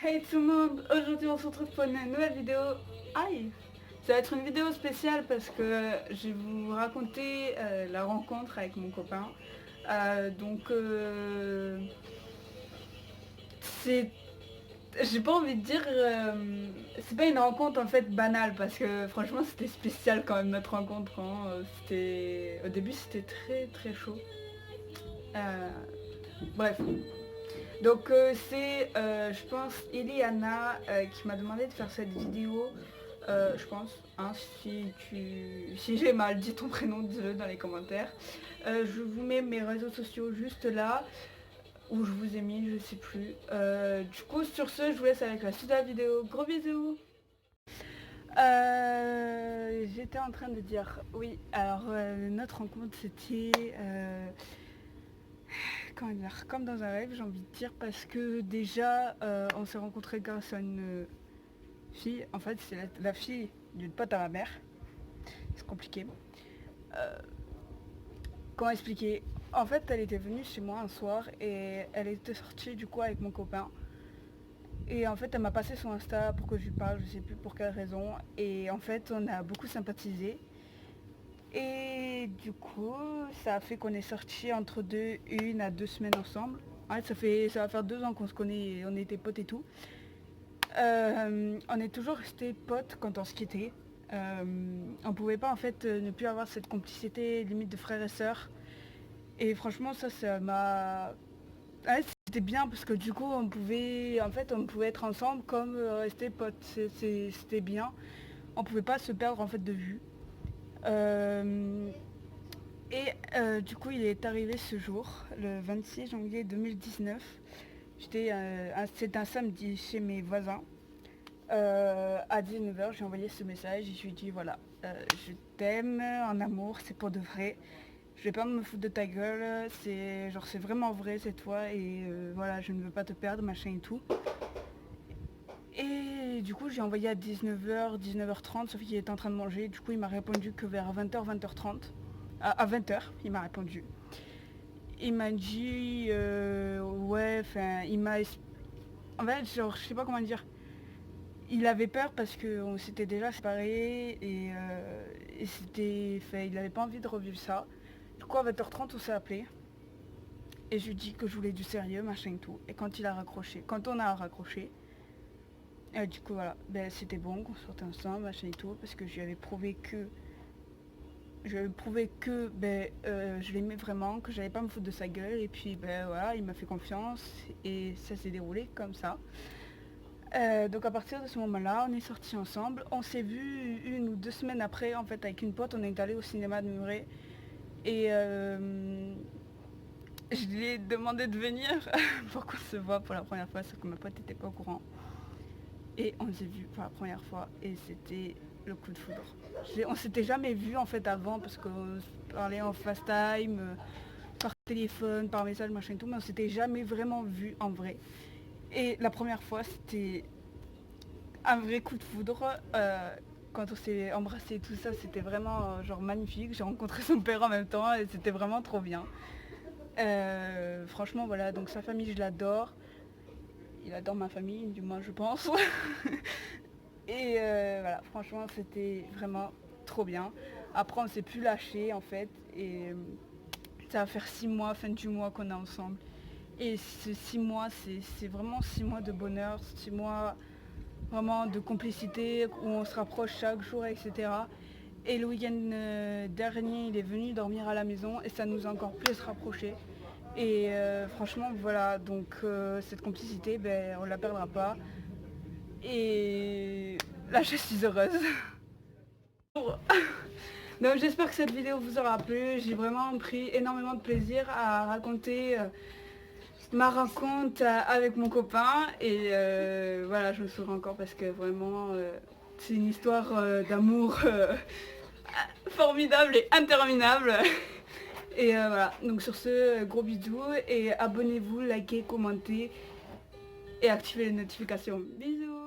Hey tout le monde, aujourd'hui on se retrouve pour une nouvelle vidéo. Aïe. Ça va être une vidéo spéciale parce que je vais vous raconter la rencontre avec mon copain. C'est... J'ai pas envie de dire... c'est pas une rencontre en fait banale parce que franchement c'était spécial quand même notre rencontre. C'était... Au début c'était très chaud. Euh, Bref. Donc c'est, je pense, Eliana qui m'a demandé de faire cette vidéo, je pense, hein, si j'ai mal dit ton prénom, dis-le dans les commentaires. Je vous mets mes réseaux sociaux juste là, où je vous ai mis, je sais plus. Du coup, sur ce, je vous laisse avec la suite de la vidéo. Gros bisous. J'étais en train de dire, oui, alors notre rencontre c'était... comment dire, comme dans un rêve, j'ai envie de dire, parce que déjà, on s'est rencontrés grâce à une fille. En fait, c'est la fille d'une pote à ma mère. C'est compliqué. Euh, comment expliquer? En fait, elle était venue chez moi un soir et elle était sortie du coup avec mon copain. Et en fait, elle m'a passé son Insta pour que je lui parle, je sais plus pour quelle raison. Et en fait, on a beaucoup sympathisé. Et du coup, ça a fait qu'on est sortis entre 1 à 2 semaines ensemble. Ouais, ça va faire 2 ans qu'on se connaît et on était potes et tout. On est toujours restés potes quand on se quittait. On pouvait pas en fait ne plus avoir cette complicité limite de frères et sœurs. Et franchement ça m'a... Ouais, c'était bien parce que du coup on pouvait être ensemble comme rester potes. C'était bien. On pouvait pas se perdre en fait de vue. Euh, du coup, il est arrivé ce jour, le 26 janvier 2019. C'était un samedi chez mes voisins. À 19h, j'ai envoyé ce message et je lui ai dit voilà, je t'aime en amour, c'est pour de vrai. Je vais pas me foutre de ta gueule, c'est vraiment vrai, c'est toi et voilà, je ne veux pas te perdre, machin et tout. Et du coup, j'ai envoyé à 19h, 19h30, sauf qu'il était en train de manger. Du coup, il m'a répondu que vers 20h, 20h30. À 20h, il m'a répondu. Il m'a dit, ouais, enfin, en fait, genre, je sais pas comment dire. Il avait peur parce qu'on s'était déjà séparés et c'était, enfin, il avait pas envie de revivre ça. Du coup, à 20h30, on s'est appelé. Et je lui ai dit que je voulais du sérieux, machin et tout. Et quand on a raccroché, du coup, voilà, ben, c'était bon qu'on sortait ensemble, machin et tout, parce que je lui avais prouvé que je l'aimais vraiment, que j'allais pas me foutre de sa gueule, et puis ben voilà, il m'a fait confiance, et ça s'est déroulé comme ça. Donc à partir de ce moment-là, on est sortis ensemble. On s'est vu 1 ou 2 semaines après, en fait, avec une pote, on est allé au cinéma de Muret, et je lui ai demandé de venir pour qu'on se voit pour la première fois, sauf que ma pote n'était pas au courant. Et on s'est vu pour la première fois, et c'était le coup de foudre. On s'était jamais vu en fait avant parce qu'on se parlait en FaceTime, par téléphone, par message, machin et tout, mais on s'était jamais vraiment vu en vrai. Et la première fois, c'était un vrai coup de foudre. Quand on s'est embrassé et tout ça, c'était vraiment genre magnifique. J'ai rencontré son père en même temps et c'était vraiment trop bien. Franchement, voilà, donc sa famille, je l'adore. Il adore ma famille, du moins, je pense. Et voilà, franchement, c'était vraiment trop bien. Après, on s'est plus lâché en fait. Et ça va faire 6 mois, fin du mois qu'on est ensemble. Et ces 6 mois, c'est vraiment 6 mois de bonheur, 6 mois vraiment de complicité, où on se rapproche chaque jour, etc. Et le week-end dernier, il est venu dormir à la maison et ça nous a encore plus rapprochés. Et franchement, voilà, donc cette complicité, ben, on la perdra pas. Et là, je suis heureuse. Donc j'espère que cette vidéo vous aura plu. J'ai vraiment pris énormément de plaisir à raconter ma rencontre avec mon copain. Et voilà, je me souviens encore parce que vraiment, c'est une histoire d'amour formidable et interminable. Et voilà, donc sur ce, gros bisous et abonnez-vous, likez, commentez et activez les notifications. Bisous.